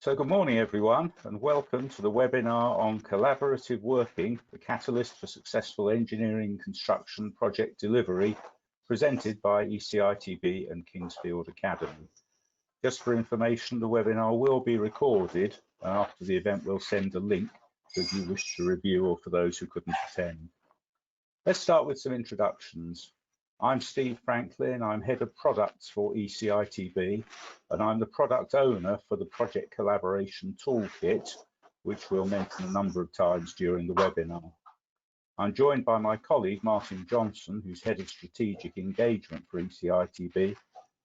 So good morning everyone, and welcome to the webinar on collaborative working, the catalyst for successful engineering construction project delivery, presented by ECITB and Kingsfield Academy. Just for information, the webinar will be recorded, and after the event we'll send a link if you wish to review or for those who couldn't attend. Let's start with some introductions. I'm Steve Franklin, I'm Head of Products for ECITB, and I'm the product owner for the Project Collaboration Toolkit, which we'll mention a number of times during the webinar. I'm joined by my colleague, Martin Johnson, who's Head of Strategic Engagement for ECITB,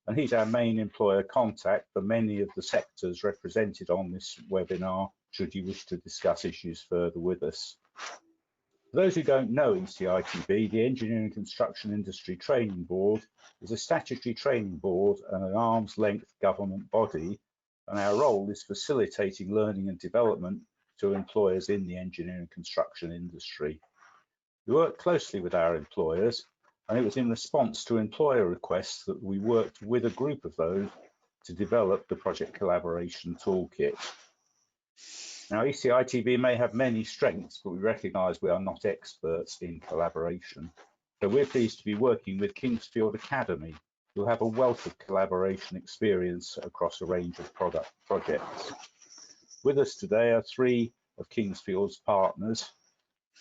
and he's our main employer contact for many of the sectors represented on this webinar, should you wish to discuss issues further with us. For those who don't know ECITB, the Engineering Construction Industry Training Board is a statutory training board and an arm's length government body, and our role is facilitating learning and development to employers in the engineering construction industry. We work closely with our employers, and it was in response to employer requests that we worked with a group of those to develop the Project Collaboration Toolkit. Now, ECITB may have many strengths, but we recognise we are not experts in collaboration. So we're pleased to be working with Kingsfield Academy, who have a wealth of collaboration experience across a range of projects. With us today are three of Kingsfield's partners.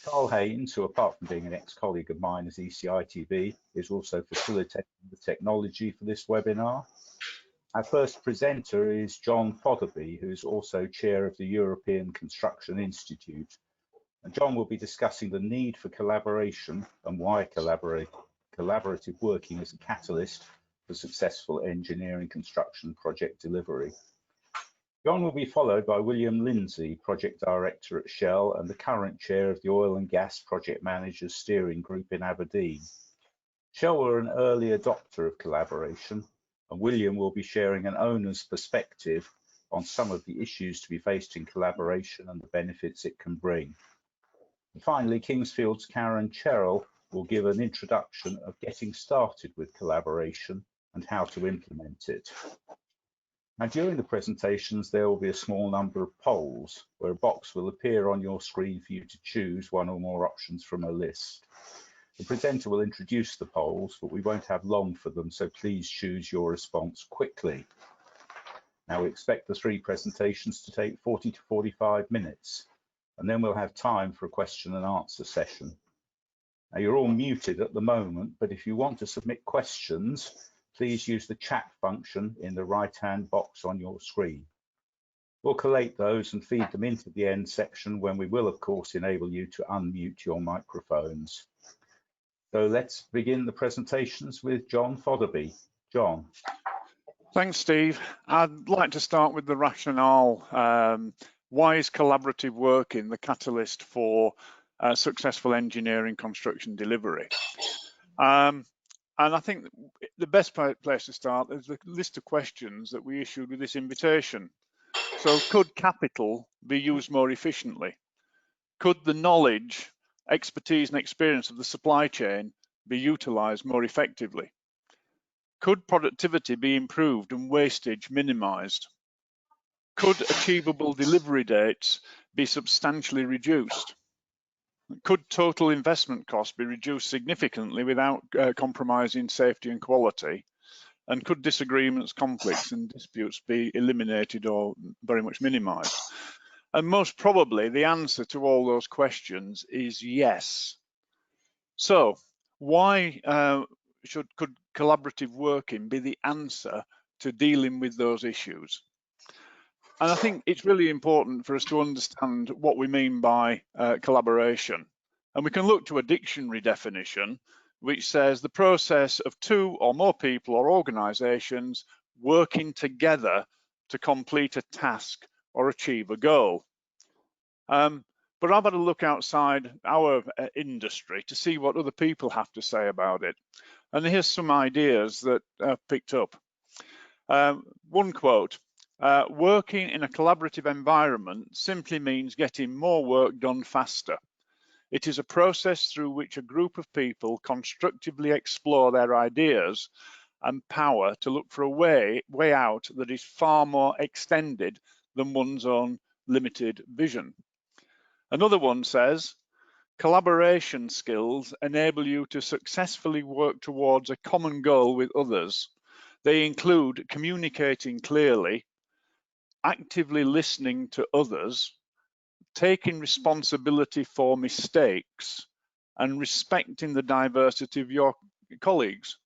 Carl Haynes, who apart from being an ex-colleague of mine as ECITB, is also facilitating the technology for this webinar. Our first presenter is John Fotherby, who's also chair of the European Construction Institute. And John will be discussing the need for collaboration and why collaborative working is a catalyst for successful engineering construction project delivery. John will be followed by William Lindsay, Project Director at Shell and the current chair of the Oil and Gas Project Managers Steering Group in Aberdeen. Shell were an early adopter of collaboration, and William will be sharing an owner's perspective on some of the issues to be faced in collaboration and the benefits it can bring. And finally, Kingsfield's Karen Cherrell will give an introduction of getting started with collaboration and how to implement it. Now, during the presentations, there will be a small number of polls where a box will appear on your screen for you to choose one or more options from a list. The presenter will introduce the polls, but we won't have long for them, so please choose your response quickly. Now, we expect the three presentations to take 40 to 45 minutes, and then we'll have time for a question and answer session. Now, you're all muted at the moment, but if you want to submit questions, please use the chat function in the right-hand box on your screen. We'll collate those and feed them into the end section when we will, of course, enable you to unmute your microphones. So let's begin the presentations with John Fotherby. John. Thanks, Steve. I'd like to start with the rationale. Why is collaborative working the catalyst for successful engineering construction delivery? And I think the best place to start is the list of questions that we issued with this invitation. So could capital be used more efficiently? Could the knowledge, expertise and experience of the supply chain be utilised more effectively? Could productivity be improved and wastage minimised? Could achievable delivery dates be substantially reduced? Could total investment costs be reduced significantly without compromising safety and quality? And could disagreements, conflicts and disputes be eliminated or very much minimised? And most probably the answer to all those questions is yes. So why could collaborative working be the answer to dealing with those issues? And I think it's really important for us to understand what we mean by collaboration. And we can look to a dictionary definition which says the process of two or more people or organisations working together to complete a task or achieve a goal. But I've had a look outside our industry to see what other people have to say about it. And here's some ideas that I've picked up. One quote, working in a collaborative environment simply means getting more work done faster. It is a process through which a group of people constructively explore their ideas and power to look for a way out that is far more extended than one's own limited vision. Another one says, collaboration skills enable you to successfully work towards a common goal with others. They include communicating clearly, actively listening to others, taking responsibility for mistakes, and respecting the diversity of your colleagues.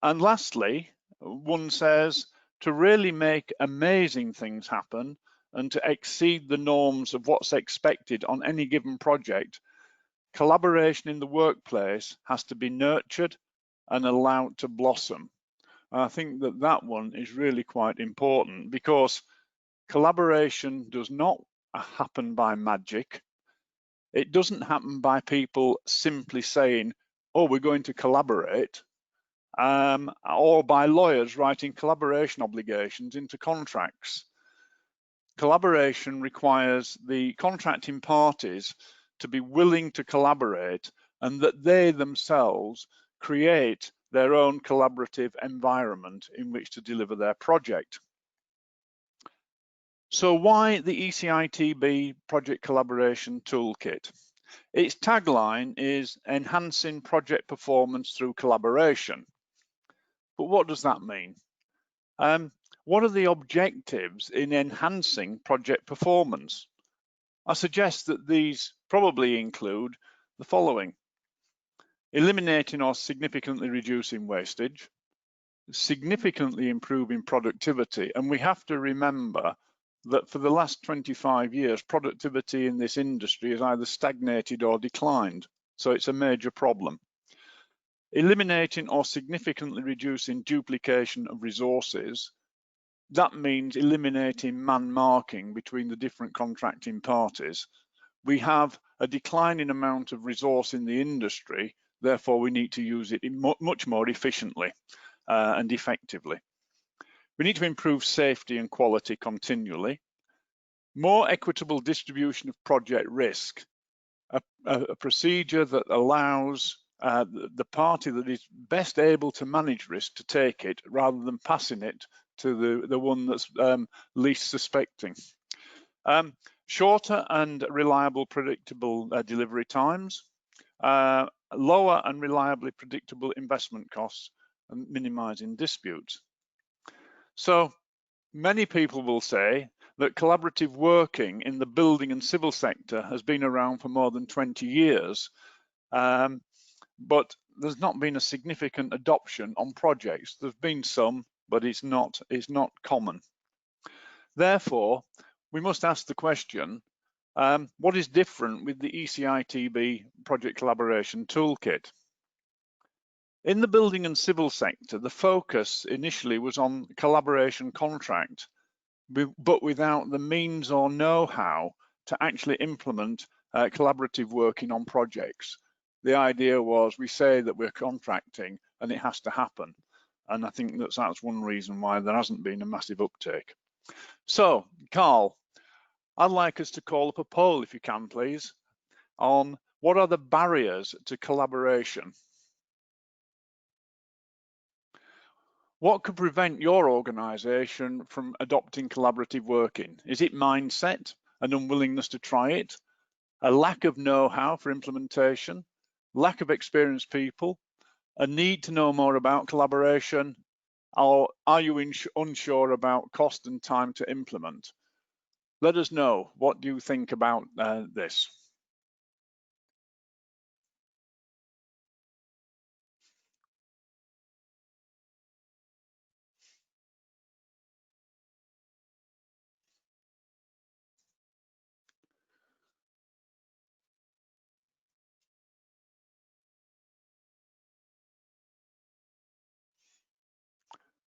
And lastly, one says, to really make amazing things happen and to exceed the norms of what's expected on any given project, collaboration in the workplace has to be nurtured and allowed to blossom. And I think that that one is really quite important, because collaboration does not happen by magic. It doesn't happen by people simply saying, oh, we're going to collaborate, or by lawyers writing collaboration obligations into contracts. Collaboration requires the contracting parties to be willing to collaborate, and that they themselves create their own collaborative environment in which to deliver their project. So why the ECITB Project Collaboration Toolkit? Its tagline is enhancing project performance through collaboration. But what does that mean? What are the objectives in enhancing project performance? I suggest that these probably include the following: eliminating or significantly reducing wastage, significantly improving productivity. And we have to remember that for the last 25 years, productivity in this industry has either stagnated or declined. So it's a major problem. Eliminating or significantly reducing duplication of resources. That means eliminating man marking between the different contracting parties. We have a declining amount of resource in the industry, therefore we need to use it much more efficiently and effectively. We need to improve safety and quality continually. More equitable distribution of project risk, a procedure that allows the party that is best able to manage risk to take it, rather than passing it to the one that's least suspecting. Shorter and reliable predictable delivery times, lower and reliably predictable investment costs, and minimizing disputes. So many people will say that collaborative working in the building and civil sector has been around for more than 20 years, but there's not been a significant adoption on projects. There's been some, but it's not common. Therefore, we must ask the question, what is different with the ECITB Project Collaboration Toolkit? In the building and civil sector, the focus initially was on collaboration contract, but without the means or know-how to actually implement collaborative working on projects. The idea was, we say that we're contracting and it has to happen. And I think that's one reason why there hasn't been a massive uptake. So, Carl, I'd like us to call up a poll, if you can, please, on what are the barriers to collaboration? What could prevent your organisation from adopting collaborative working? Is it mindset, an unwillingness to try it, a lack of know-how for implementation, lack of experienced people, a need to know more about collaboration, or are you unsure about cost and time to implement? Let us know. What do you think about this?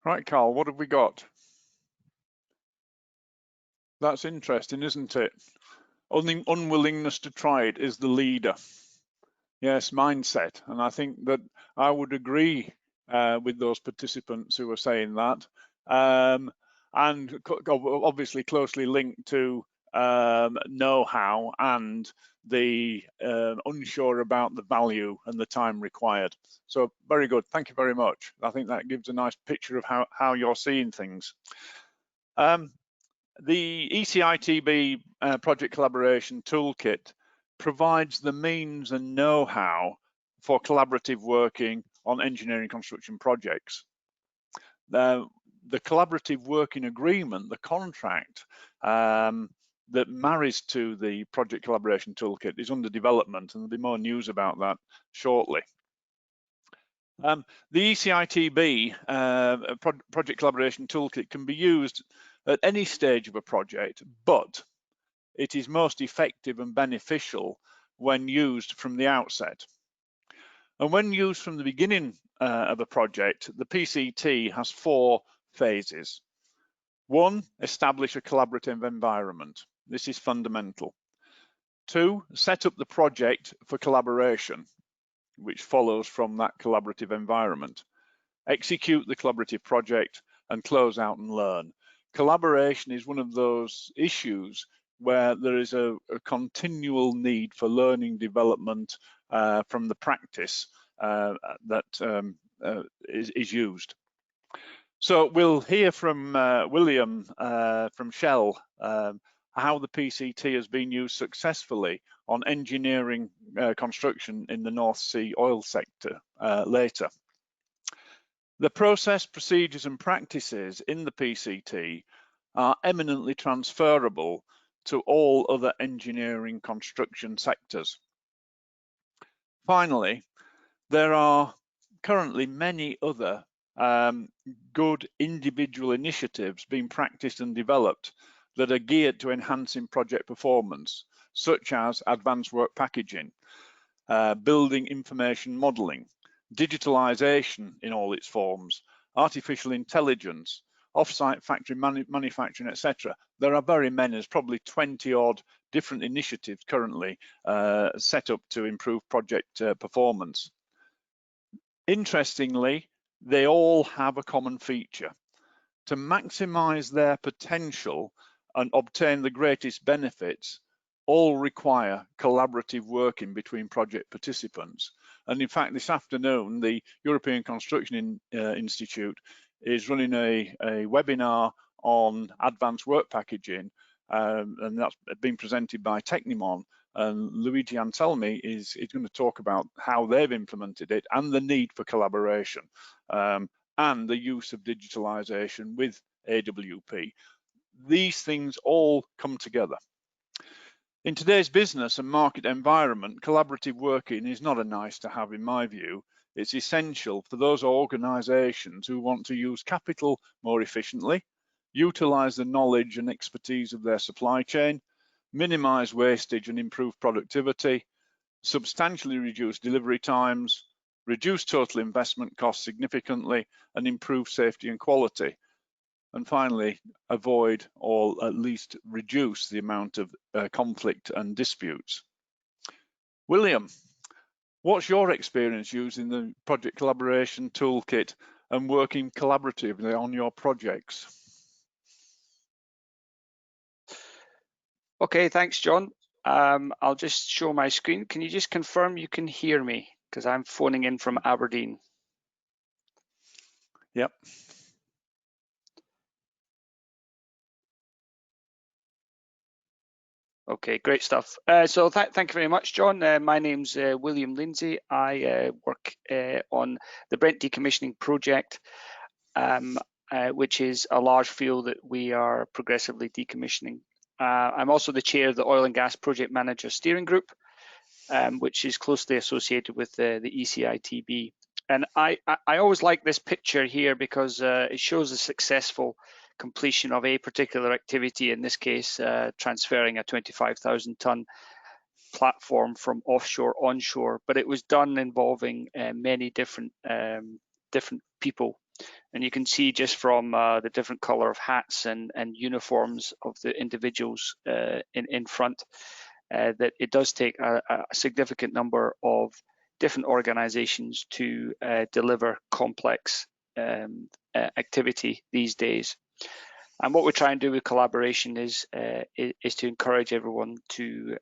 Right, Carl, what have we got? That's interesting, isn't it? Unwillingness to try it is the leader. Yes, mindset. And I think that I would agree with those participants who are saying that. And obviously closely linked to know-how and the unsure about the value and the time required. So very good, thank you very much. I think that gives a nice picture of how you're seeing things. The ECITB Project Collaboration Toolkit provides the means and know-how for collaborative working on engineering construction projects. The collaborative working agreement, the contract that marries to the Project Collaboration Toolkit is under development, and there'll be more news about that shortly. The ECITB Project Collaboration Toolkit can be used at any stage of a project, but it is most effective and beneficial when used from the outset. And when used from the beginning of a project, the PCT has 4 phases. 1, establish a collaborative environment. This is fundamental. 2, set up the project for collaboration, which follows from that collaborative environment. Execute the collaborative project and close out and learn. Collaboration is one of those issues where there is a continual need for learning development from the practice that is used. So we'll hear from William from Shell how the PCT has been used successfully on engineering construction in the North Sea oil sector later. The process, procedures and practices in the PCT are eminently transferable to all other engineering construction sectors. Finally, there are currently many other good individual initiatives being practiced and developed that are geared to enhancing project performance, such as advanced work packaging, building information modeling, digitalization in all its forms, artificial intelligence, off-site factory manufacturing, etc. There are very many, there's probably 20 odd different initiatives currently set up to improve project performance. Interestingly, they all have a common feature. To maximize their potential and obtain the greatest benefits, all require collaborative working between project participants. And in fact, this afternoon, the European Construction Institute is running a webinar on advanced work packaging, and that's been presented by Technimon. And Luigi Anselmi is going to talk about how they've implemented it and the need for collaboration and the use of digitalization with AWP. These things all come together. In today's business and market environment, collaborative working is not a nice to have in my view. It's essential for those organizations who want to use capital more efficiently, utilize the knowledge and expertise of their supply chain, minimize wastage and improve productivity, substantially reduce delivery times, reduce total investment costs significantly, and improve safety and quality. And finally, avoid or at least reduce the amount of conflict and disputes. William, what's your experience using the Project Collaboration Toolkit and working collaboratively on your projects? Okay, thanks, John. I'll just show my screen. Can you just confirm you can hear me? Because I'm phoning in from Aberdeen. Yep. Okay, great stuff. So thank you very much, John. My name's William Lindsay. I work on the Brent Decommissioning Project, which is a large field that we are progressively decommissioning. I'm also the chair of the Oil and Gas Project Manager Steering Group, which is closely associated with the ECITB. And I always like this picture here because it shows the successful completion of a particular activity, in this case, transferring a 25,000 ton platform from offshore onshore, but it was done involving many different people. And you can see just from the different color of hats and uniforms of the individuals in front that it does take a significant number of different organizations to deliver complex activity these days. And what we try and do with collaboration is to encourage everyone to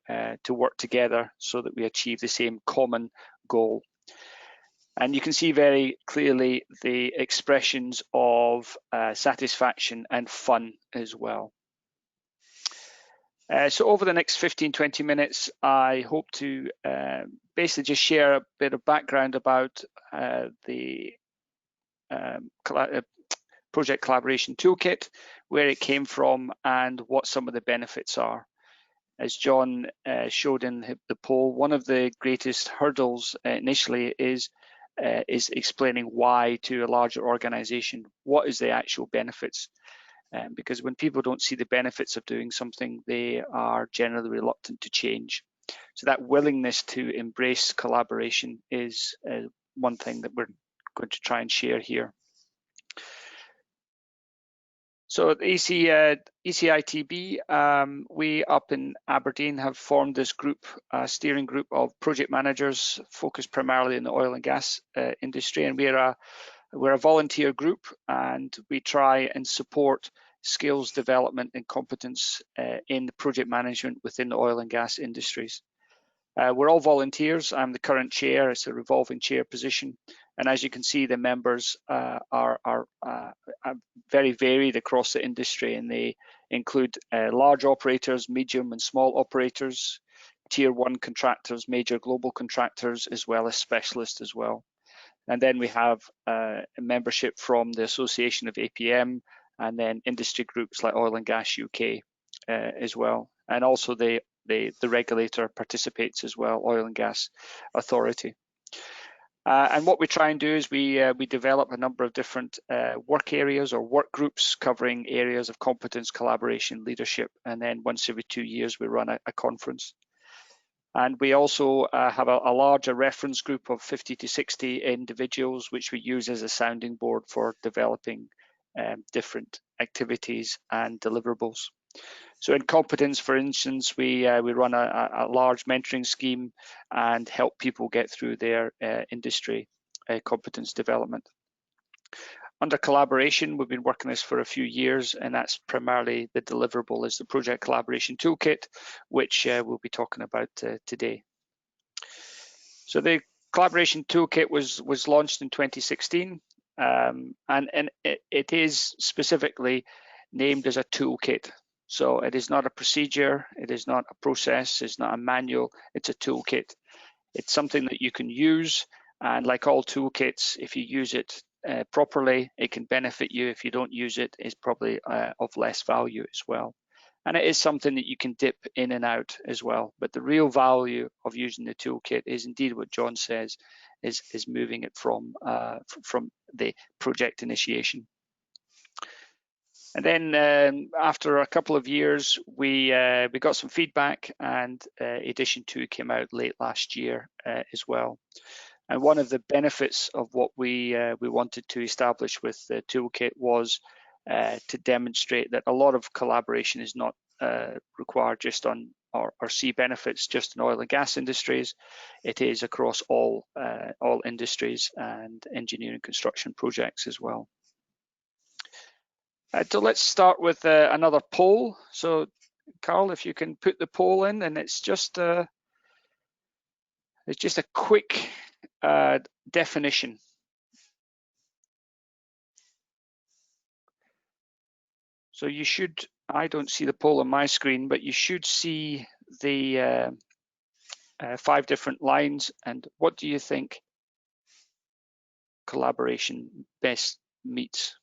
work together so that we achieve the same common goal. And you can see very clearly the expressions of satisfaction and fun as well. So over the next 15-20 minutes, I hope to basically just share a bit of background about the Project Collaboration Toolkit, where it came from, and what some of the benefits are. As John showed in the poll, one of the greatest hurdles initially is explaining why to a larger organization. What is the actual benefits? Because when people don't see the benefits of doing something, they are generally reluctant to change. So that willingness to embrace collaboration is one thing that we're going to try and share here. So at ECITB, we up in Aberdeen have formed this group, steering group of project managers focused primarily in the oil and gas industry, and we're a volunteer group, and we try and support skills development and competence in the project management within the oil and gas industries. We're all volunteers. I'm the current chair. It's a revolving chair position. And as you can see, the members are very varied across the industry, and they include large operators, medium and small operators, tier 1 contractors, major global contractors, as well as specialists as well. And then we have a membership from the Association of APM, and then industry groups like Oil and Gas UK as well. And also the regulator participates as well, Oil and Gas Authority. And what we try and do is we develop a number of different work areas or work groups covering areas of competence, collaboration, leadership, and then once every 2 years we run a conference. And we also have a larger reference group of 50 to 60 individuals, which we use as a sounding board for developing different activities and deliverables. So in competence, for instance, we run a large mentoring scheme and help people get through their industry competence development. Under collaboration, we've been working this for a few years, and that's primarily the deliverable is the Project Collaboration Toolkit, which we'll be talking about today. So the Collaboration Toolkit was launched in 2016, and it is specifically named as a toolkit. So it is not a procedure, it is not a process, it's not a manual, it's a toolkit. It's something that you can use, and like all toolkits, if you use it properly, it can benefit you. If you don't use it, it's probably of less value as well. And it is something that you can dip in and out as well. But the real value of using the toolkit is indeed what John says, is moving it from the project initiation. And then after a couple of years, we got some feedback, and edition 2 came out late last year as well. And one of the benefits of what we wanted to establish with the toolkit was to demonstrate that a lot of collaboration is not required just on or see benefits just in oil and gas industries. It is across all industries and engineering construction projects as well. So let's start with another poll. So Carl, if you can put the poll in, and it's just a quick definition. So you should, I don't see the poll on my screen, but you should see the 5 different lines. And what do you think collaboration best meets?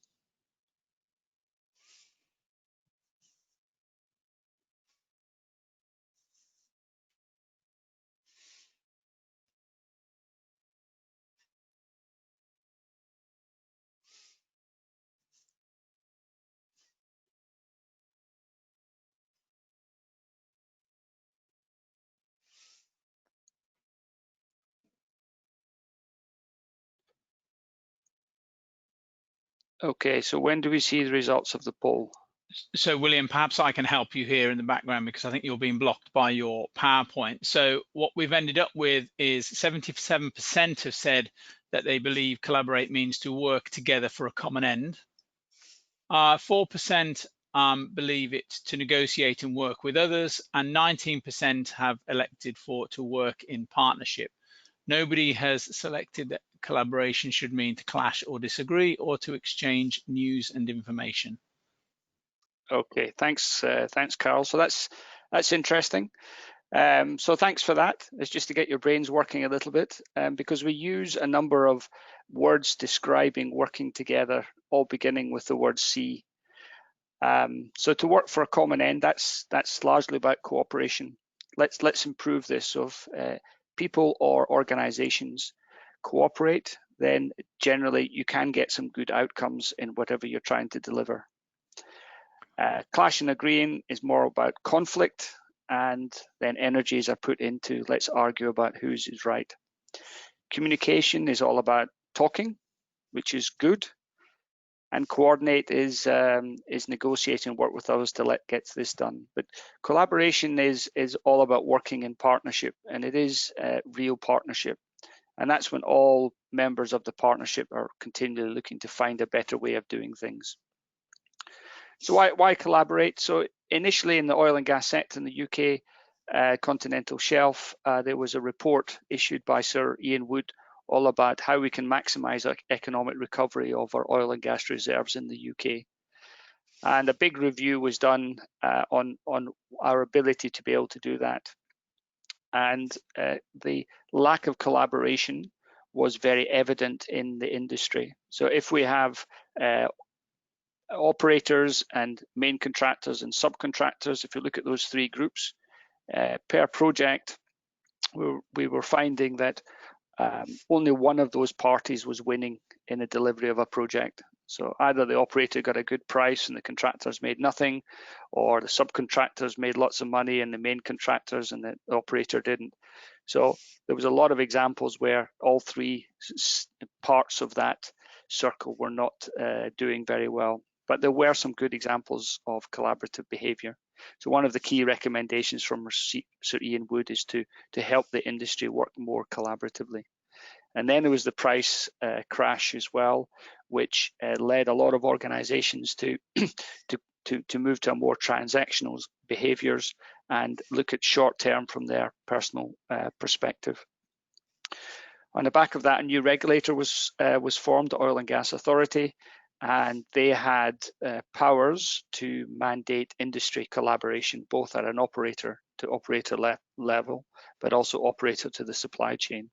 Okay, so when do we see the results of the poll? So William, perhaps I can help you here in the background, because I think you're being blocked by your PowerPoint. So what we've ended up with is 77% have said that they believe collaborate means to work together for a common end. 4% believe it to negotiate and work with others, and 19% have elected to work in partnership. Nobody has selected that collaboration should mean to clash or disagree, or to exchange news and information. Okay, thanks, Carl. So that's that's interesting. So thanks for that. It's just to get your brains working a little bit, because we use a number of words describing working together, all beginning with the word C. So to work for a common end, that's largely about cooperation. Let's improve this. So if people or organizations cooperate, then generally you can get some good outcomes in whatever you're trying to deliver. Clash and agreeing is more about conflict, and then energies are put into let's argue about whose is right. Communication is all about talking, which is good, and coordinate is negotiating, work with others to get this done. But collaboration is all about working in partnership, and it is real partnership, and that's when all members of the partnership are continually looking to find a better way of doing things. So why collaborate? So initially in the oil and gas sector in the UK continental shelf, there was a report issued by Sir Ian Wood all about how we can maximise our economic recovery of our oil and gas reserves in the UK. And a big review was done on our ability to be able to do that. And the lack of collaboration was very evident in the industry. So if we have operators and main contractors and subcontractors, if you look at those three groups, per project, we were finding that only one of those parties was winning in the delivery of a project. So either the operator got a good price and the contractors made nothing, or the subcontractors made lots of money and the main contractors and the operator didn't. So there was a lot of examples where all three parts of that circle were not doing very well. But there were some good examples of collaborative behaviour. So one of the key recommendations from Sir Ian Wood is to help the industry work more collaboratively. And then there was the price crash as well, which led a lot of organisations to move to a more transactional behaviours and look at short term from their personal perspective. On the back of that, a new regulator was formed, the Oil and Gas Authority, and they had powers to mandate industry collaboration, both at an operator to operator level, but also operator to the supply chain.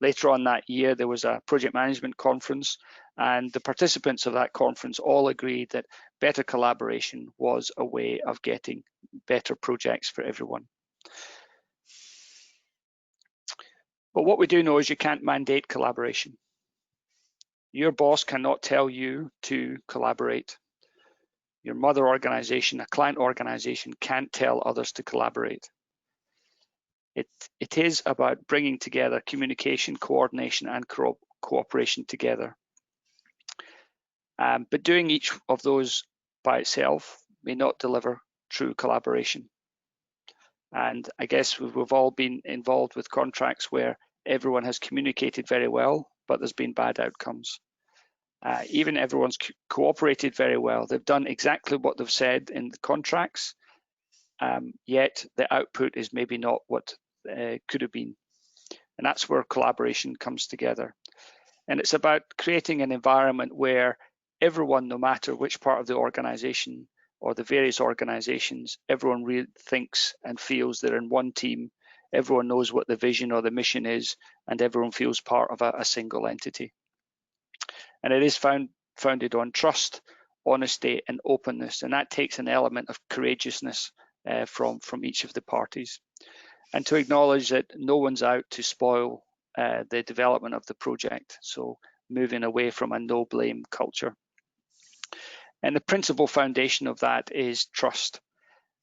Later on that year, there was a project management conference, and the participants of that conference all agreed that better collaboration was a way of getting better projects for everyone. But what we do know is you can't mandate collaboration. Your boss cannot tell you to collaborate. Your mother organization, a client organization, can't tell others to collaborate. It is about bringing together communication, coordination, and cooperation together. But doing each of those by itself may not deliver true collaboration. And I guess we've all been involved with contracts where everyone has communicated very well, but there's been bad outcomes. Even everyone's cooperated very well. They've done exactly what they've said in the contracts, yet the output is maybe not what could have been. And that's where collaboration comes together. And it's about creating an environment where everyone, no matter which part of the organization or the various organizations, everyone really thinks and feels they're in one team. Everyone knows what the vision or the mission is, and everyone feels part of a single entity. And it is founded on trust, honesty, and openness, and that takes an element of courageousness from each of the parties, and to acknowledge that no one's out to spoil the development of the project. So moving away from a no blame culture. And the principal foundation of that is trust.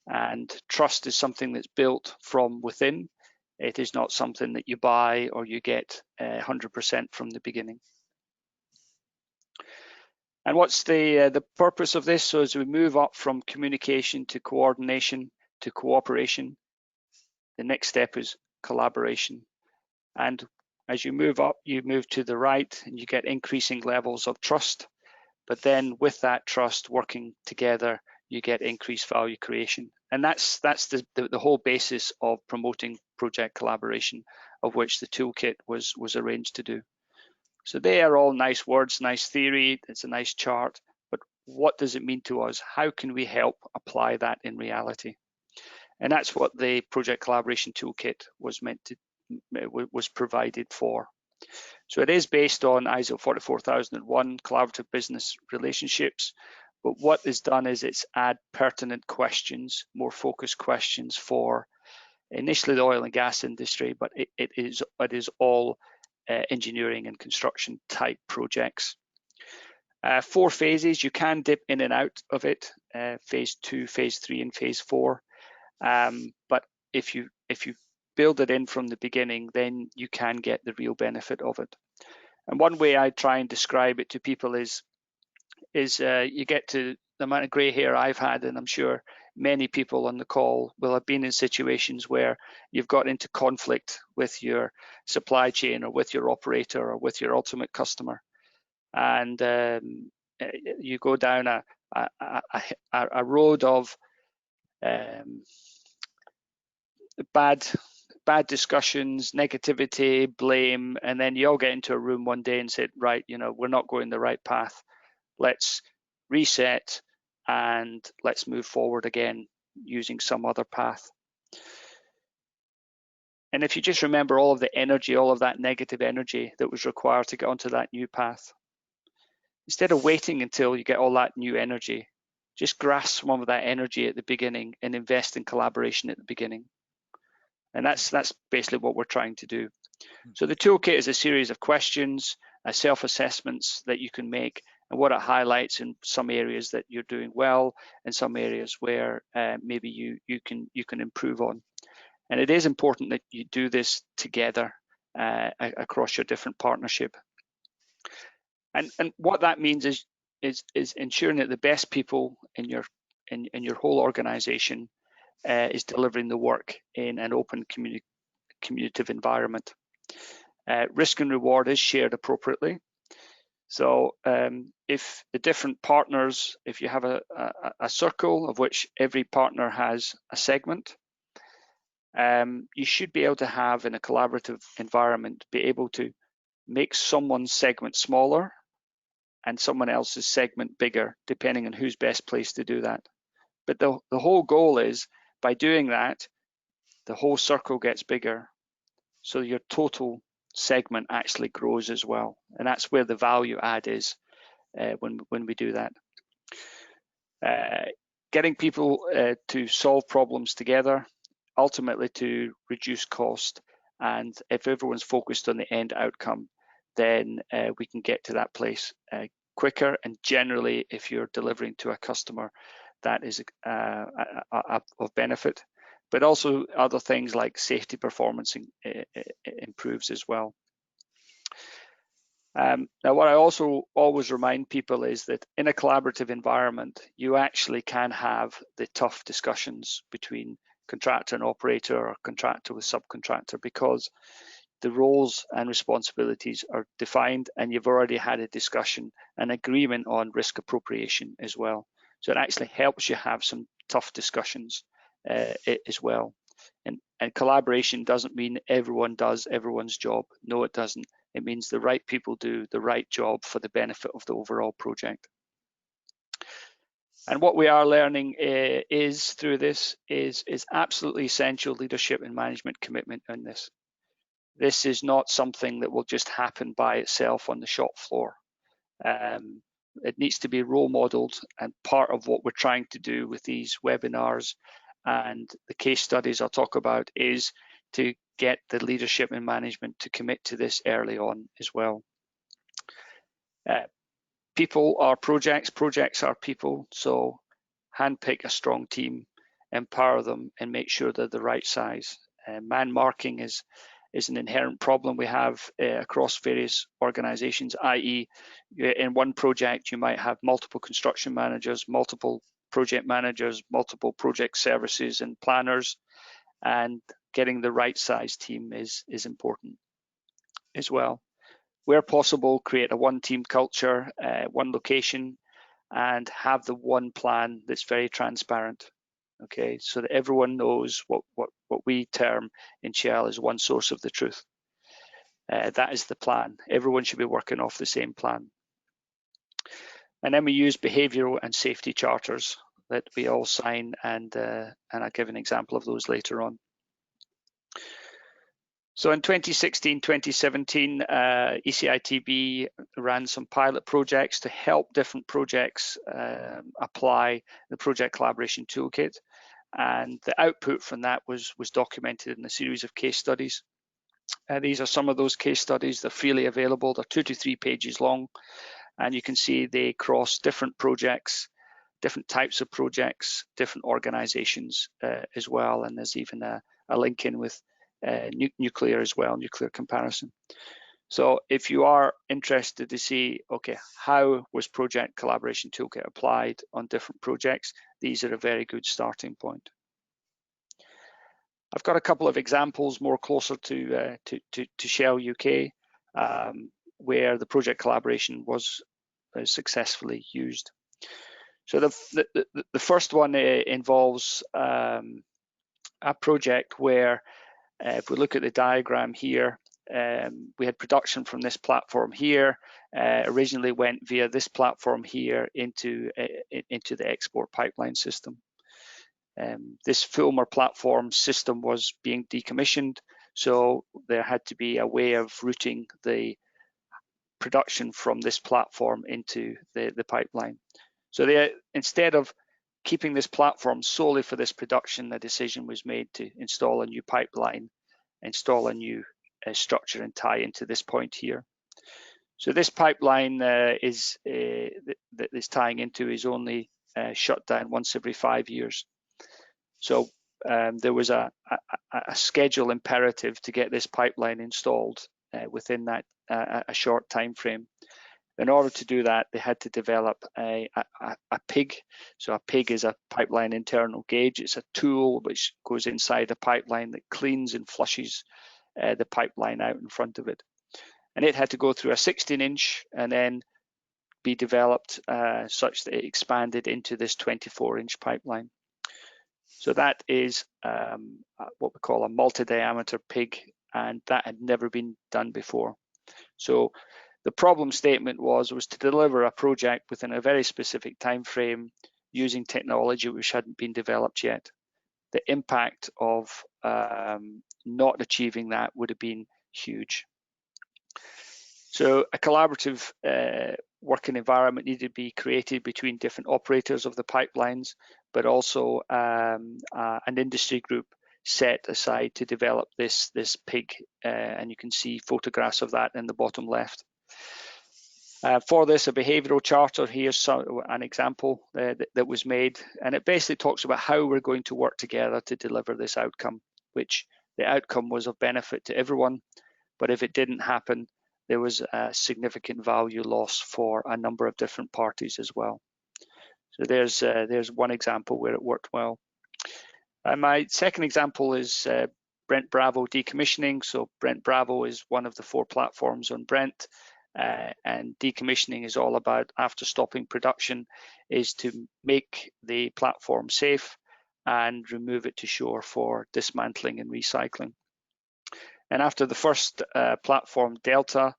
And trust is something that's built from within. It is not something that you buy or you get 100% from the beginning. And what's the purpose of this? So as we move up from communication to coordination to cooperation, the next step is collaboration. And as you move up, you move to the right and you get increasing levels of trust. But then with that trust working together, you get increased value creation. And that's the whole basis of promoting project collaboration, of which the toolkit was arranged to do. So they are all nice words, nice theory, it's a nice chart, but what does it mean to us? How can we help apply that in reality? And that's what the Project Collaboration Toolkit was provided for. So it is based on ISO 44001 collaborative business relationships, but what is done is it's add pertinent questions, more focused questions for initially the oil and gas industry, but it is all engineering and construction type projects. 4 phases, you can dip in and out of it, phase 2, phase 3, and phase 4. But if you build it in from the beginning, then you can get the real benefit of it. And one way I try and describe it to people is you get to the amount of grey hair I've had, and I'm sure many people on the call will have been in situations where you've got into conflict with your supply chain or with your operator or with your ultimate customer, and you go down a road of bad discussions, negativity, blame, and then you all get into a room one day and say, right, we're not going the right path. Let's reset and let's move forward again using some other path. And if you just remember all of the energy, all of that negative energy that was required to get onto that new path, instead of waiting until you get all that new energy, just grasp some of that energy at the beginning and invest in collaboration at the beginning. And that's basically what we're trying to do. So the toolkit is a series of questions, self-assessments that you can make, and what it highlights in some areas that you're doing well and some areas where maybe you can improve on. And it is important that you do this together across your different partnership. And what that means is ensuring that the best people in your whole organization is delivering the work in an open communicative environment. Risk and reward is shared appropriately. So if the different partners, if you have a circle of which every partner has a segment, you should be able to have, in a collaborative environment, be able to make someone's segment smaller and someone else's segment bigger, depending on who's best placed to do that. But the whole goal is, by doing that, the whole circle gets bigger, so your total segment actually grows as well. And that's where the value add is when we do that. Getting people to solve problems together, ultimately to reduce cost, and if everyone's focused on the end outcome, then we can get to that place quicker. And generally, if you're delivering to a customer, that is of benefit. But also other things like safety performance improves as well. Now, what I also always remind people is that in a collaborative environment, you actually can have the tough discussions between contractor and operator, or contractor with subcontractor, because the roles and responsibilities are defined and you've already had a discussion, an agreement on risk appropriation as well. So it actually helps you have some tough discussions as well. And collaboration doesn't mean everyone does everyone's job. No, it doesn't. It means the right people do the right job for the benefit of the overall project. And what we are learning is through this is absolutely essential leadership and management commitment on this. This is not something that will just happen by itself on the shop floor. It needs to be role modeled, and part of what we're trying to do with these webinars and the case studies I'll talk about is to get the leadership and management to commit to this early on as well. People are projects, projects are people, so handpick a strong team, empower them, and make sure they're the right size. Man marking is an inherent problem we have across various organizations, i.e. in one project you might have multiple construction managers, multiple project managers, multiple project services and planners, and getting the right size team is important as well. Where possible, create a one team culture, one location, and have the one plan that's very transparent. Okay, so that everyone knows what we term in Shell as one source of the truth. That is the plan. Everyone should be working off the same plan. And then we use behavioral and safety charters. that we all sign, and I'll give an example of those later on. So in 2016, 2017, ECITB ran some pilot projects to help different projects apply the Project Collaboration Toolkit. And the output from that was documented in a series of case studies. These are some of those case studies. They're freely available. They're 2 to 3 pages long. And you can see they cross different projects, different types of projects, different organizations as well. And there's even a link in with nuclear as well, nuclear comparison. So if you are interested to see, okay, how was Project Collaboration Toolkit applied on different projects, these are a very good starting point. I've got a couple of examples more closer to Shell UK, where the project collaboration was successfully used. So the first one involves a project where, if we look at the diagram here, we had production from this platform here, originally went via this platform here into the export pipeline system. This Fulmer platform system was being decommissioned, so there had to be a way of routing the production from this platform into the pipeline. So instead of keeping this platform solely for this production, the decision was made to install a new pipeline, install a new structure and tie into this point here. So this pipeline that is tying into is only shut down once every 5 years. So there was a schedule imperative to get this pipeline installed within that a short time frame. In order to do that, they had to develop a PIG. So a PIG is a pipeline internal gauge. It's a tool which goes inside a pipeline that cleans and flushes the pipeline out in front of it. And it had to go through a 16-inch and then be developed such that it expanded into this 24-inch pipeline. So that is what we call a multi-diameter PIG, and that had never been done before. So the problem statement was to deliver a project within a very specific time frame using technology which hadn't been developed yet. The impact of not achieving that would have been huge. So a collaborative working environment needed to be created between different operators of the pipelines, but also an industry group set aside to develop this PIG, and you can see photographs of that in the bottom left. For this, a behavioural charter, here's an example that was made, and it basically talks about how we're going to work together to deliver this outcome, which the outcome was of benefit to everyone, but if it didn't happen, there was a significant value loss for a number of different parties as well. So there's one example where it worked well. My second example is Brent Bravo decommissioning. So Brent Bravo is one of the 4 platforms on Brent, and decommissioning is all about, after stopping production, is to make the platform safe and remove it to shore for dismantling and recycling. And after the first platform, Delta,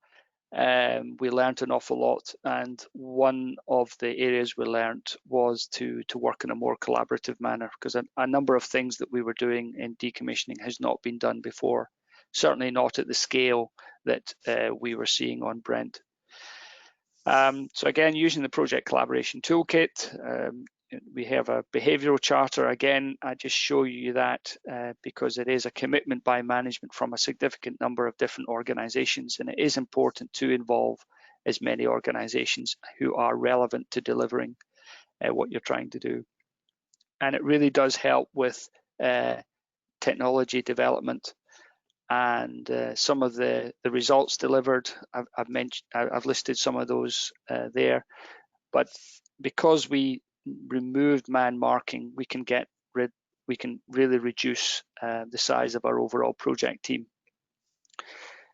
we learned an awful lot, and one of the areas we learned was to work in a more collaborative manner, because a number of things that we were doing in decommissioning has not been done before, certainly not at the scale that we were seeing on Brent. So again, using the Project Collaboration Toolkit, we have a behavioural charter. Again, I just show you that because it is a commitment by management from a significant number of different organisations, and it is important to involve as many organisations who are relevant to delivering what you're trying to do. And it really does help with technology development, and some of the results delivered. I've listed some of those there, but because we removed man marking, we can really reduce the size of our overall project team.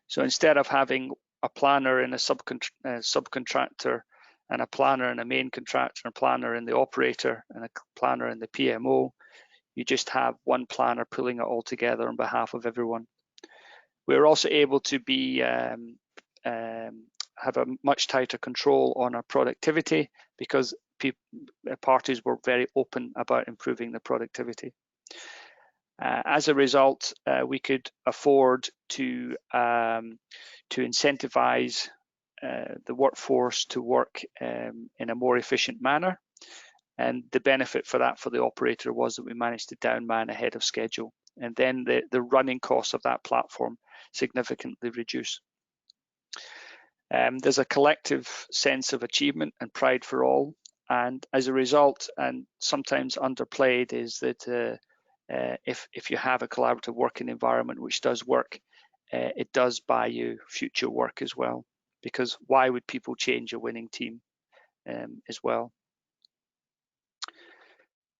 So instead of having a planner and a subcontractor, and a planner and a main contractor, and a planner and the operator, and a planner and the PMO, you just have one planner pulling it all together on behalf of everyone. We're also able to be have a much tighter control on our productivity, because parties were very open about improving the productivity. As a result, we could afford to incentivize the workforce to work in a more efficient manner. And the benefit for that for the operator was that we managed to downman ahead of schedule. And then the running costs of that platform significantly reduce. There's a collective sense of achievement and pride for all. And as a result, and sometimes underplayed, is that if you have a collaborative working environment which does work, it does buy you future work as well. Because why would people change a winning team as well?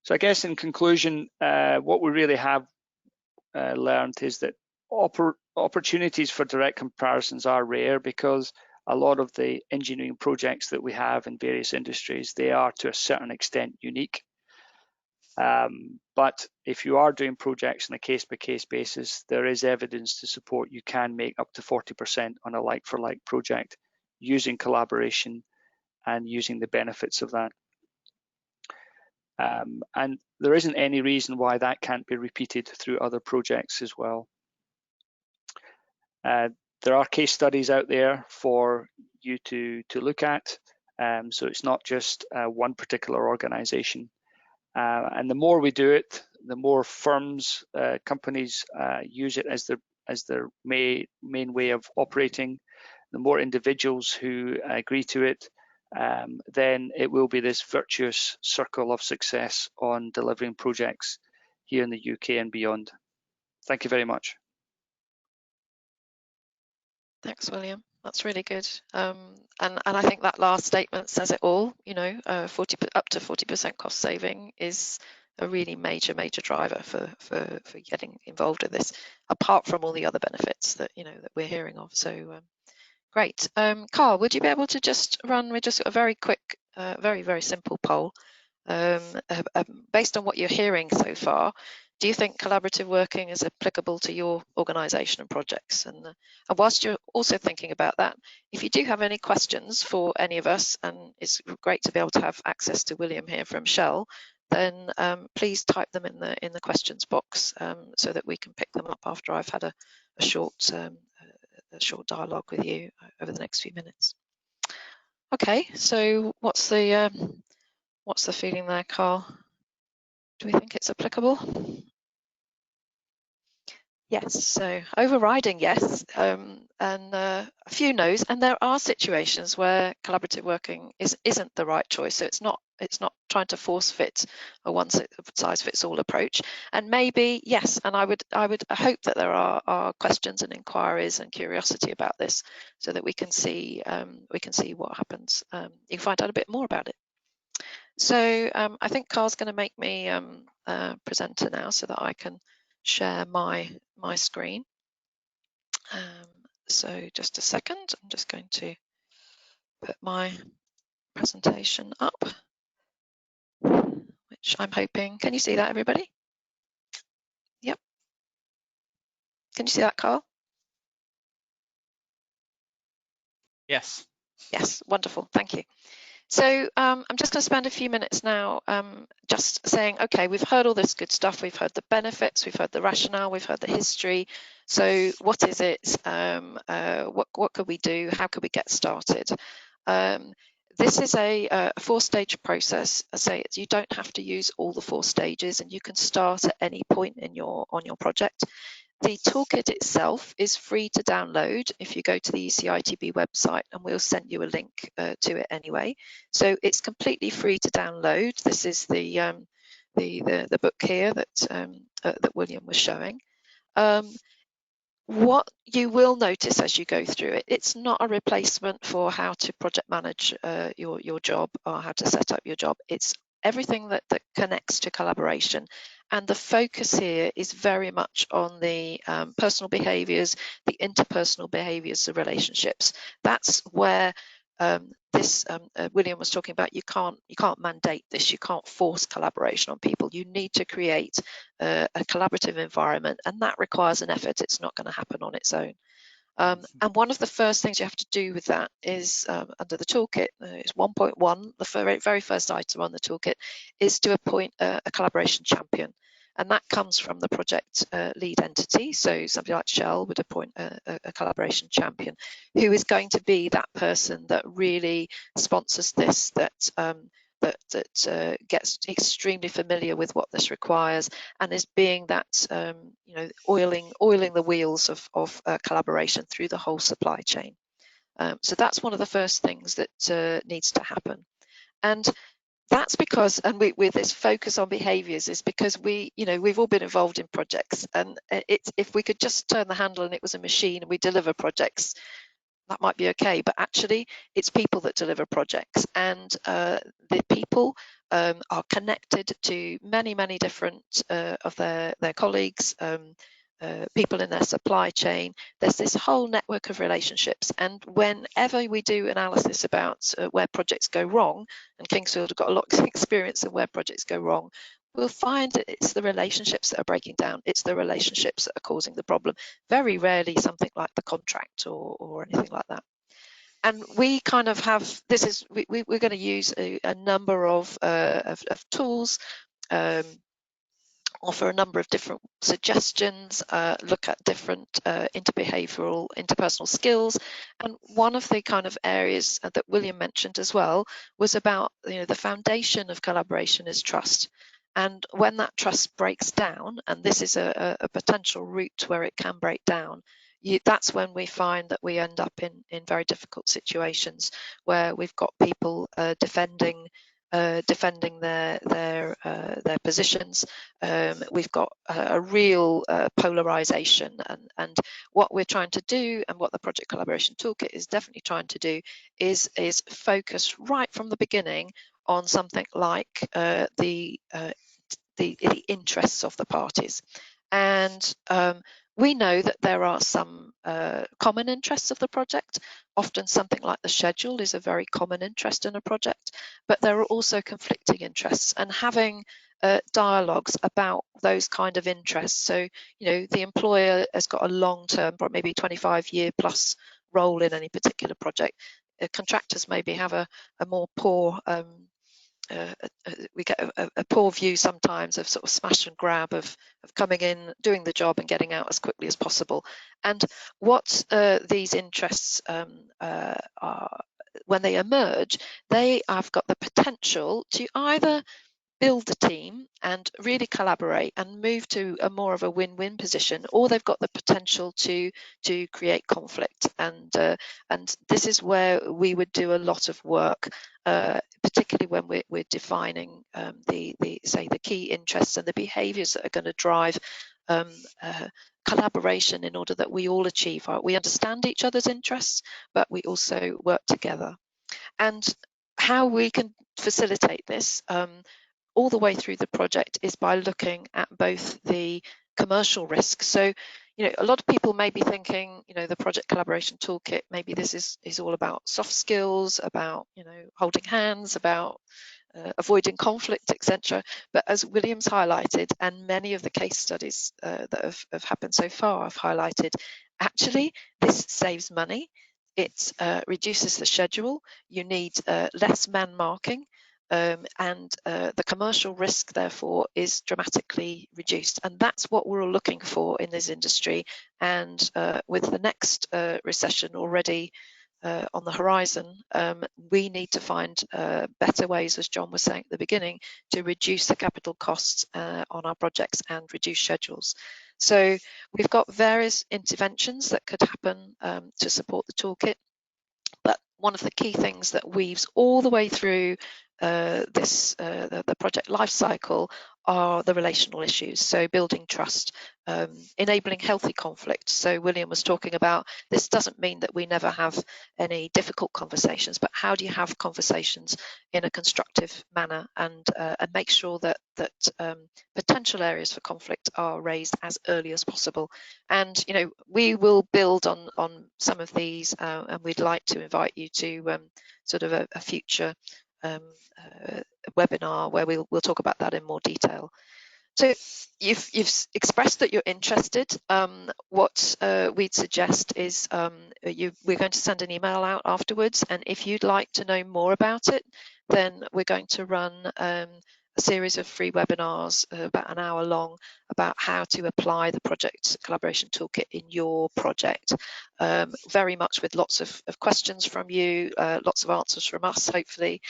So I guess in conclusion, what we really have learned is that opportunities for direct comparisons are rare, because a lot of the engineering projects that we have in various industries, they are to a certain extent unique. But if you are doing projects on a case-by-case basis, there is evidence to support you can make up to 40% on a like-for-like project using collaboration and using the benefits of that. And there isn't any reason why that can't be repeated through other projects as well. There are case studies out there for you to look at. So it's not just one particular organization. And the more we do it, the more firms, companies use it as their main way of operating, the more individuals who agree to it, then it will be this virtuous circle of success on delivering projects here in the UK and beyond. Thank you very much. Thanks, William. That's really good. And I think that last statement says it all. You know, up to 40% cost saving is a really major driver for getting involved in this, apart from all the other benefits that that we're hearing of. So great. Carl, would you be able to just run with just a very quick, very simple poll based on what you're hearing so far? Do you think collaborative working is applicable to your organisation and projects? And whilst you're also thinking about that, if you do have any questions for any of us, and it's great to be able to have access to William here from Shell, then please type them in the questions box so that we can pick them up after I've had a short dialogue with you over the next few minutes. Okay, so what's the feeling there, Carl? Do we think it's applicable? Yes, so overriding yes, and a few no's, and there are situations where collaborative working isn't the right choice. So it's not trying to force fit a one-size-fits-all approach. And maybe yes, and I would hope that there are questions and inquiries and curiosity about this, so that we can see what happens. You can find out a bit more about it. So I think Carl's going to make me presenter now, so that I can share my screen. So just a second, I'm just going to put my presentation up, which I'm hoping, can you see that, everybody? Yep. Can you see that, Carl? Yes. Yes, wonderful, thank you. So I'm just going to spend a few minutes now just saying, okay, we've heard all this good stuff. We've heard the benefits, we've heard the rationale, we've heard the history. So what is it? What could we do? How could we get started? This is a 4-stage process. I say you don't have to use all the 4 stages, and you can start at any point on your project. The toolkit itself is free to download if you go to the ECITB website, and we'll send you a link to it anyway. So it's completely free to download. This is the book here that William was showing. What you will notice as you go through it, it's not a replacement for how to project manage your job or how to set up your job. It's everything that connects to collaboration. And the focus here is very much on the personal behaviours, the interpersonal behaviours, the relationships. That's where William was talking about. You can't mandate this. You can't force collaboration on people. You need to create a collaborative environment, and that requires an effort. It's not going to happen on its own. And one of the first things you have to do with that is under the toolkit, it's 1.1, the very first item on the toolkit is to appoint a collaboration champion. And that comes from the project lead entity. So somebody like Shell would appoint a collaboration champion who is going to be that person that really sponsors this, that gets extremely familiar with what this requires, and is being that oiling the wheels of collaboration through the whole supply chain. So that's one of the first things that needs to happen. And that's because, and with this focus on behaviours, is because we've all been involved in projects, and if we could just turn the handle and it was a machine and we deliver projects, that might be okay. But actually, it's people that deliver projects, and the people are connected to many different of their colleagues, people in their supply chain. There's this whole network of relationships, and whenever we do analysis about where projects go wrong, and Kingsfield have got a lot of experience in where projects go wrong, we'll find that it's the relationships that are breaking down. It's the relationships that are causing the problem. Very rarely something like the contract or anything like that. And we kind of have, we're going to use a number of tools, offer a number of different suggestions, look at different interpersonal skills. And one of the kind of areas that William mentioned as well was about, the foundation of collaboration is trust. And when that trust breaks down, and this is a potential route where it can break down, that's when we find that we end up in very difficult situations where we've got people defending their positions. We've got a real polarization, and what we're trying to do, and what the Project Collaboration Toolkit is definitely trying to do, is focus right from the beginning on something like the interests of the parties. And we know that there are some common interests of the project. Often something like the schedule is a very common interest in a project, but there are also conflicting interests, and having dialogues about those kind of interests. So, the employer has got a long-term, maybe 25-year plus role in any particular project. Contractors maybe have a more poor we get a poor view sometimes of sort of smash and grab of coming in, doing the job and getting out as quickly as possible. And what these interests are, when they emerge, they have got the potential to either build the team and really collaborate and move to a more of a win-win position, or they've got the potential to create conflict. And this is where we would do a lot of work, particularly when we're defining the key interests and the behaviours that are going to drive collaboration, in order that we all achieve we understand each other's interests, but we also work together. And how we can facilitate this all the way through the project is by looking at both the commercial risk. So, a lot of people may be thinking, the Project Collaboration Toolkit, maybe this is all about soft skills, about, holding hands, about avoiding conflict, etc. But as William's highlighted, and many of the case studies that have happened so far have highlighted, actually, this saves money. It reduces the schedule. You need less man marking. And the commercial risk, therefore, is dramatically reduced. And that's what we're all looking for in this industry. And with the next recession already on the horizon, we need to find better ways, as John was saying at the beginning, to reduce the capital costs on our projects and reduce schedules. So we've got various interventions that could happen to support the toolkit. But one of the key things that weaves all the way through the project life cycle are the relational issues. So building trust, enabling healthy conflict. So William was talking about, this doesn't mean that we never have any difficult conversations, but how do you have conversations in a constructive manner and make sure that potential areas for conflict are raised as early as possible. And we will build on some of these, and we'd like to invite you to sort of a future webinar where we'll talk about that in more detail. So you've expressed that you're interested. What we'd suggest is we're going to send an email out afterwards, and if you'd like to know more about it, then we're going to run a series of free webinars, about an hour long, about how to apply the project collaboration toolkit in your project. Very much with lots of questions from you, lots of answers from us, hopefully.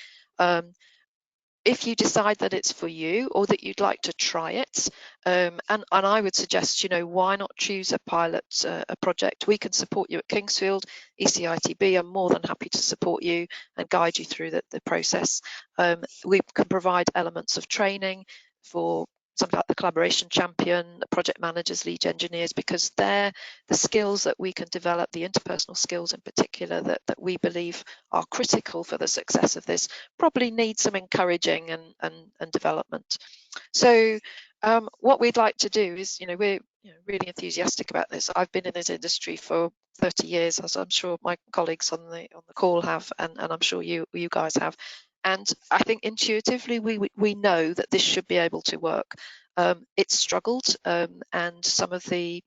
If you decide that it's for you or that you'd like to try it, and I would suggest, why not choose a pilot a project? We can support you at Kingsfield, ECITB. I'm more than happy to support you and guide you through the process. We can provide elements of training for something like the collaboration champion, the project managers, lead engineers, because they're the skills that we can develop, the interpersonal skills in particular that we believe are critical for the success of this, probably need some encouraging and development. So what we'd like to do is, we're really enthusiastic about this. I've been in this industry for 30 years, as I'm sure my colleagues on the call have, and I'm sure you guys have. And I think intuitively we know that this should be able to work. It's struggled, and some of the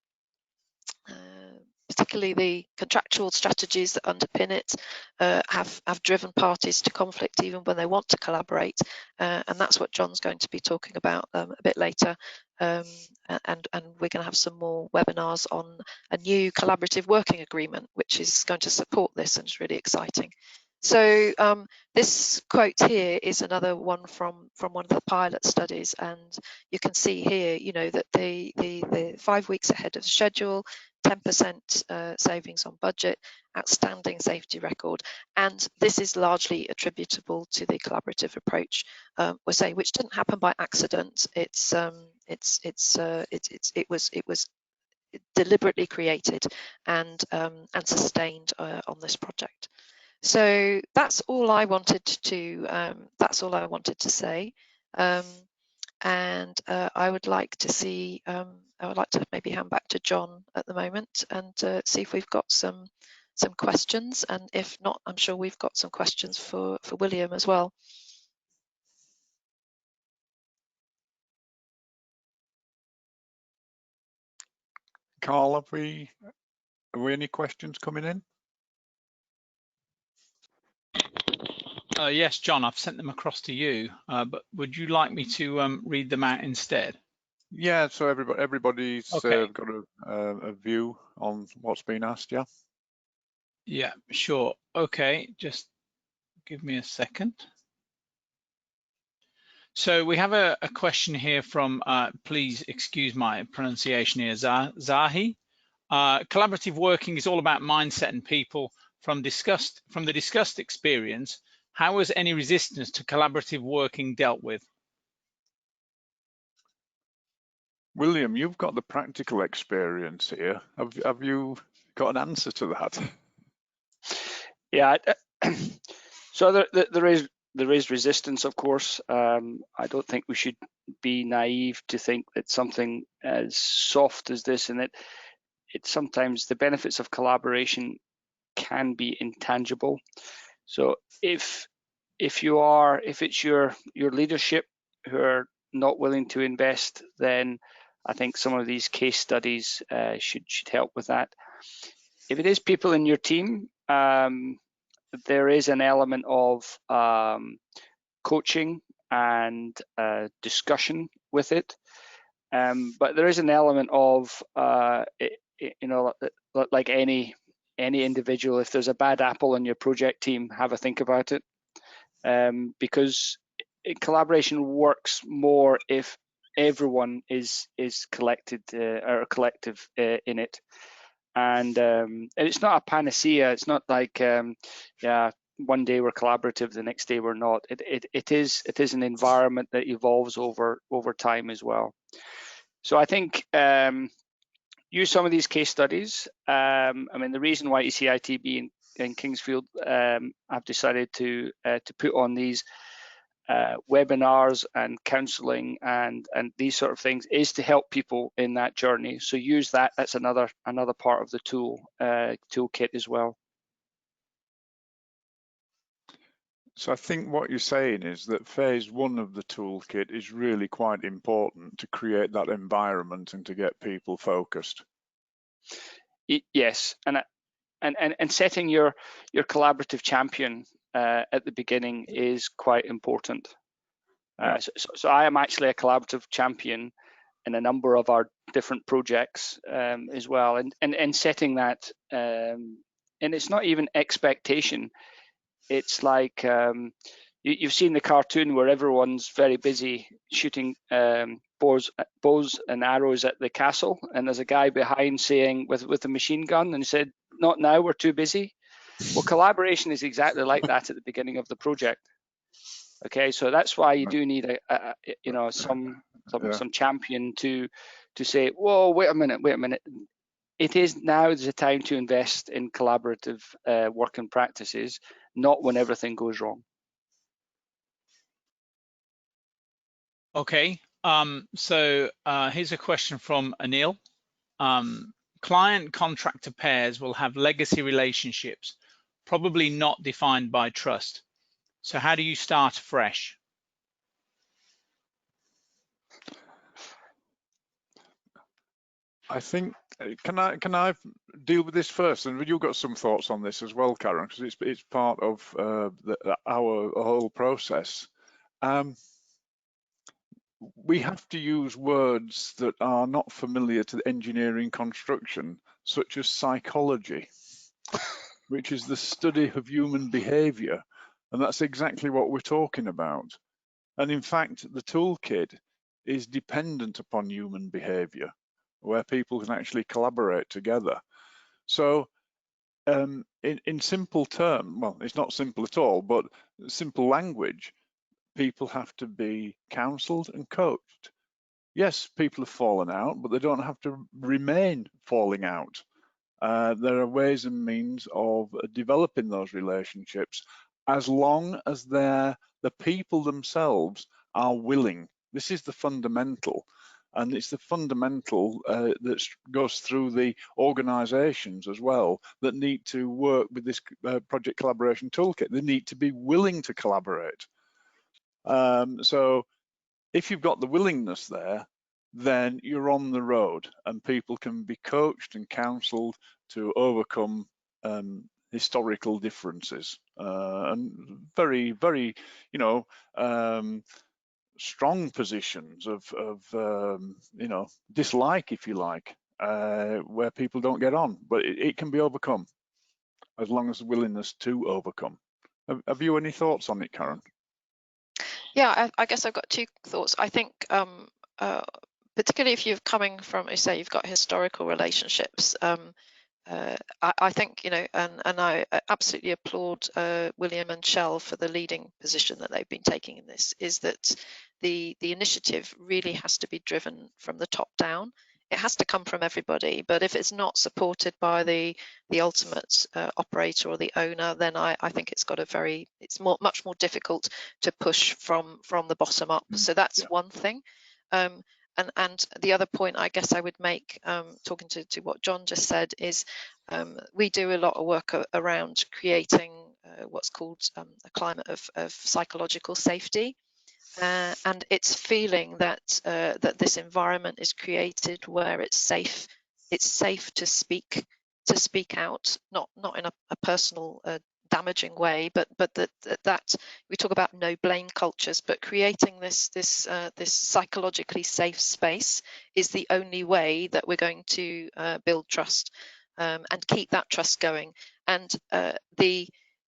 particularly the contractual strategies that underpin it have driven parties to conflict even when they want to collaborate, and that's what John's going to be talking about a bit later. And we're going to have some more webinars on a new collaborative working agreement, which is going to support this, and it's really exciting. So this quote here is another one from one of the pilot studies, and you can see here, that the 5 weeks ahead of schedule, 10% savings on budget, outstanding safety record, and this is largely attributable to the collaborative approach, we're saying, which didn't happen by accident. It was deliberately created and sustained on this project. So that's all I wanted to say, and I would like to maybe hand back to John at the moment and see if we've got some questions, and if not, I'm sure we've got some questions for William as well. Carl, have we any questions coming in? Yes, John, I've sent them across to you, but would you like me to read them out instead? Yeah, so everybody's Okay. got a view on what's been asked, yeah? Yeah, sure. Okay, just give me a second. So we have a question here from, please excuse my pronunciation here, Zahi. Collaborative working is all about mindset and people. From the discussed experience, how was any resistance to collaborative working dealt with? William, you've got the practical experience here. Have you got an answer to that? Yeah, so there is resistance, of course. I don't think we should be naive to think that something as soft as this, and it's sometimes the benefits of collaboration can be intangible. So if it's your leadership who are not willing to invest, then I think some of these case studies should help with that. If it is people in your team, there is an element of coaching and discussion with it, but there is an element of like any individual, if there's a bad apple on your project team, have a think about it, because collaboration works more if everyone is collected or collective in it. And it's not a panacea. It's not like yeah, one day we're collaborative, the next day we're not. It is an environment that evolves over time as well. So I think use some of these case studies. I mean, the reason why ECITB and Kingsfield have decided to put on these webinars and counselling and these sort of things is to help people in that journey. So use that. That's another part of the toolkit as well. So I think what you're saying is that phase 1 of the toolkit is really quite important to create that environment and to get people focused. Yes, and setting your collaborative champion at the beginning is quite important. So I am actually a collaborative champion in a number of our different projects as well, and setting that, and it's not even expectation. It's like you've seen the cartoon where everyone's very busy shooting bows and arrows at the castle, and there's a guy behind saying with a machine gun, and he said, "Not now, we're too busy." Well, collaboration is exactly like that at the beginning of the project. Okay, so that's why you do need some champion to say, "Whoa, wait a minute. It is now the time to invest in collaborative working practices, not when everything goes wrong." Okay, so here's a question from Anil. Client contractor pairs will have legacy relationships, probably not defined by trust. So how do you start fresh? I think, can I deal with this first? And you've got some thoughts on this as well, Karen, because it's part of our whole process. We have to use words that are not familiar to engineering construction, such as psychology, which is the study of human behavior. And that's exactly what we're talking about. And in fact, the toolkit is dependent upon human behavior, where people can actually collaborate together. So in simple terms, well, it's not simple at all, but simple language, people have to be counseled and coached. Yes, people have fallen out, but they don't have to remain falling out. There are ways and means of developing those relationships as long as the people themselves are willing. This is the fundamental, and it's the fundamental that goes through the organizations as well that need to work with this project collaboration toolkit. They need to be willing to collaborate. So if you've got the willingness there, then you're on the road and people can be coached and counseled to overcome historical differences and very, very, strong positions of dislike, if you like, where people don't get on, but it can be overcome as long as the willingness to overcome. Have you any thoughts on it, Karen? Yeah, I guess I've got two thoughts. I think particularly if you're coming from, say, you've got historical relationships, I think, and I absolutely applaud William and Shell for the leading position that they've been taking in this, is that the initiative really has to be driven from the top down. It has to come from everybody, but if it's not supported by the ultimate operator or the owner, then I think it's much more difficult to push from the bottom up. So that's one thing. And the other point I guess I would make, talking to what John just said, is we do a lot of work around creating what's called a climate of psychological safety. And it's feeling that this environment is created where it's safe to speak out, not in a personal damaging way, but that we talk about no blame cultures, but creating this psychologically safe space is the only way that we're going to build trust and keep that trust going. And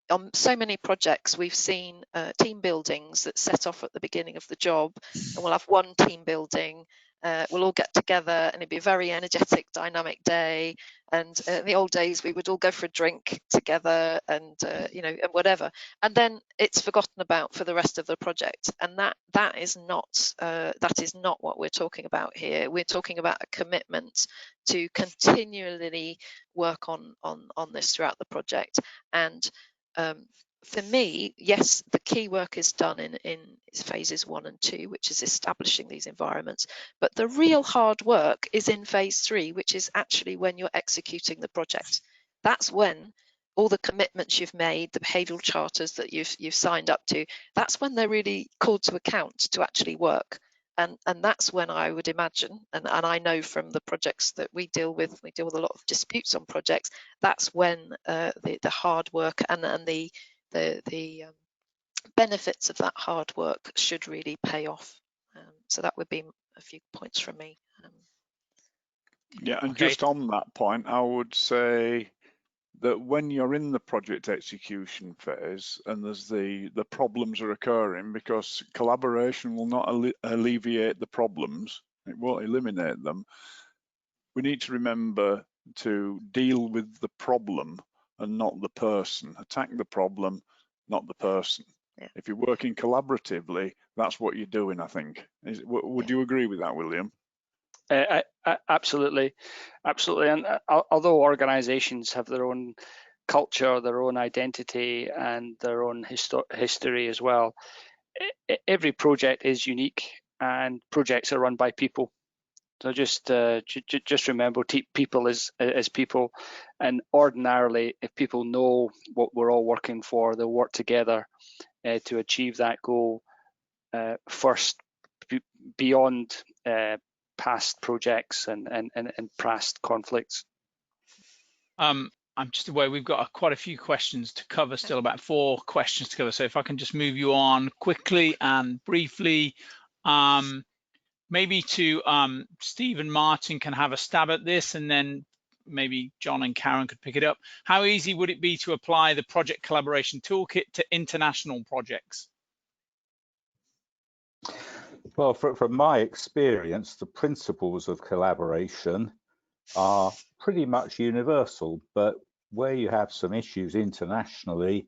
on so many projects, we've seen team buildings that set off at the beginning of the job, and we'll have one team building. We'll all get together, and it'd be a very energetic, dynamic day. And in the old days, we would all go for a drink together, and and whatever. And then it's forgotten about for the rest of the project. And that is not what we're talking about here. We're talking about a commitment to continually work on this throughout the project. And for me, yes, the key work is done in phases 1 and 2, which is establishing these environments. But the real hard work is in phase 3, which is actually when you're executing the project. That's when all the commitments you've made, the behavioural charters that you've signed up to, that's when they're really called to account to actually work. And that's when I would imagine, and I know from the projects that we deal with a lot of disputes on projects, that's when the hard work and the benefits of that hard work should really pay off. So that would be a few points from me. Yeah, and Okay. just on that point, I would say that when you're in the project execution phase and there's the problems are occurring, because collaboration will not alleviate the problems, it won't eliminate them. We need to remember to deal with the problem and not the person. Attack the problem, not the person. Yeah. If you're working collaboratively, that's what you're doing, I think. Would you agree with that, William? Absolutely. And although organizations have their own culture, their own identity, and their own history as well, every project is unique, and projects are run by people. So just remember, people as people, and ordinarily, if people know what we're all working for, they'll work together to achieve that goal first, beyond past projects and past conflicts. I'm just aware we've got quite a few questions to cover still, about 4 questions to cover. So if I can just move you on quickly and briefly, maybe to Steve and Martin can have a stab at this, and then maybe John and Karen could pick it up. How easy would it be to apply the Project Collaboration Toolkit to international projects? Well, from my experience, the principles of collaboration are pretty much universal, but where you have some issues internationally,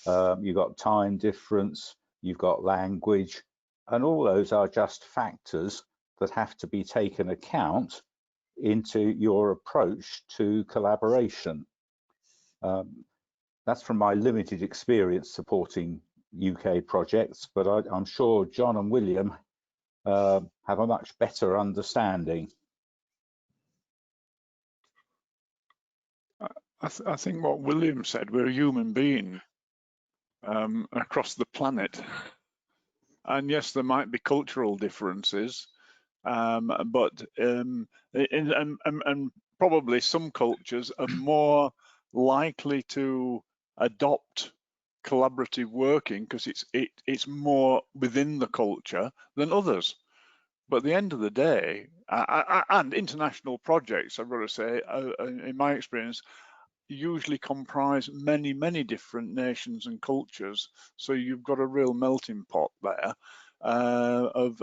you've got time difference, you've got language, and all those are just factors that have to be taken account into your approach to collaboration. That's from my limited experience supporting UK projects, but I'm sure John and William have a much better understanding. I think what William said, we're a human being across the planet. And yes, there might be cultural differences, but and probably some cultures are more likely to adopt collaborative working because it's more within the culture than others. But at the end of the day, and international projects, I've got to say, in my experience, usually comprise many different nations and cultures. So you've got a real melting pot there of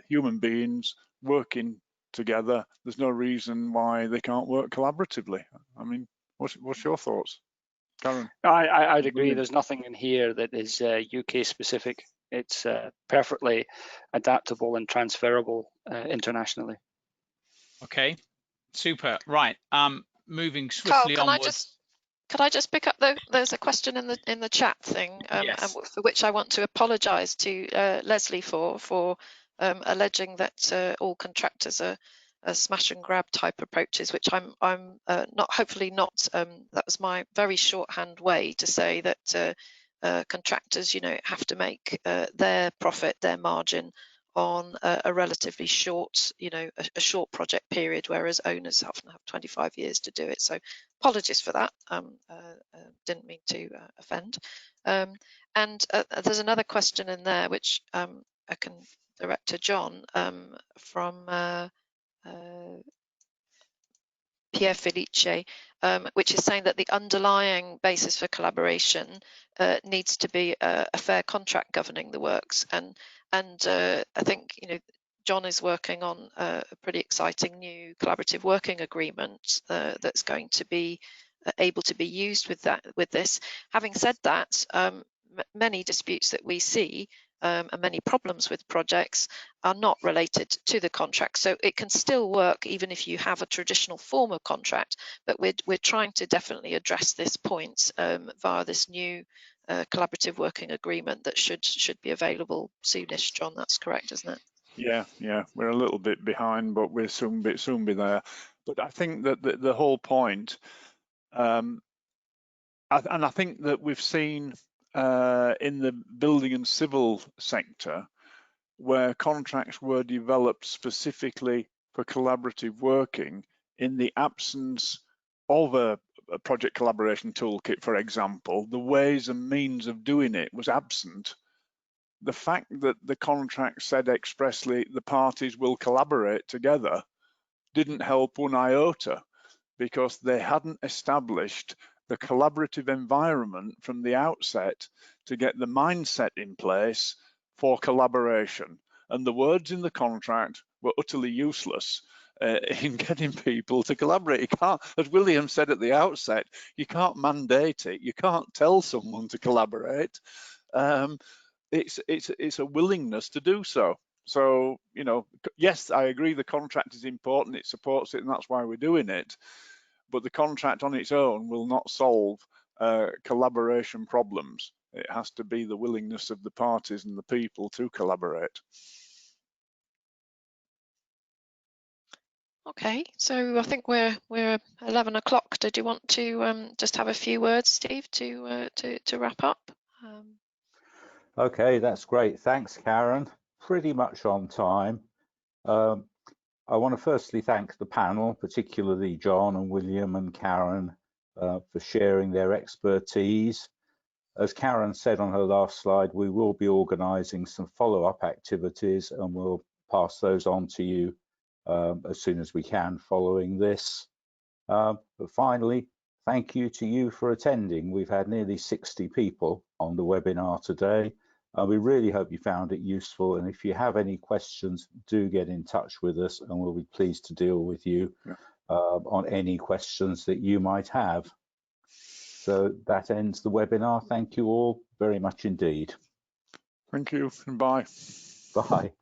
human beings working together. There's no reason why they can't work collaboratively. I mean, what's your thoughts, Karen? I'd agree. There's nothing in here that is UK specific. It's perfectly adaptable and transferable internationally. Okay, super. Right. Moving Carl, swiftly onwards. Could I just pick up there's a question in the chat thing, Yes. for which I want to apologise to Leslie for alleging that all contractors are smash and grab type approaches, which I'm not, hopefully not. That was my very shorthand way to say that contractors, have to make their profit, their margin on a relatively short, a short project period, whereas owners often have 25 years to do it. So apologies for that. Didn't mean to offend. And there's another question in there which I can direct to John from Pierre Felice, which is saying that the underlying basis for collaboration needs to be a fair contract governing the works. And I think John is working on a pretty exciting new collaborative working agreement that's going to be able to be used with this. Having said that, many disputes that we see and many problems with projects are not related to the contract. So it can still work even if you have a traditional form of contract, but we're trying to definitely address this point via this new collaborative working agreement that should be available soonish. John, that's correct, isn't it? Yeah, we're a little bit behind, but we'll soon be there. But I think that the whole point, and I think that we've seen in the building and civil sector where contracts were developed specifically for collaborative working in the absence of a project collaboration toolkit, for example, the ways and means of doing it was absent. The fact that the contract said expressly the parties will collaborate together didn't help one iota, because they hadn't established the collaborative environment from the outset to get the mindset in place for collaboration. And the words in the contract were utterly useless in getting people to collaborate. You can't, as William said at the outset, you can't mandate it. You can't tell someone to collaborate. It's a willingness to do so. So, you know, yes, I agree the contract is important, it supports it, and that's why we're doing it. But the contract on its own will not solve collaboration problems. It has to be the willingness of the parties and the people to collaborate. Okay, so I think we're 11 o'clock. Did you want to just have a few words, Steve, to wrap up? Okay, that's great. Thanks, Karen. Pretty much on time. I want to firstly thank the panel, particularly John and William and Karen, for sharing their expertise. As Karen said on her last slide, we will be organising some follow-up activities, and we'll pass those on to you as soon as we can following this. But finally, thank you to you for attending. We've had nearly 60 people on the webinar today. We really hope you found it useful, and if you have any questions, do get in touch with us and we'll be pleased to deal with you on any questions that you might have. So that ends the webinar. Thank you all very much indeed. Thank you and bye. Bye.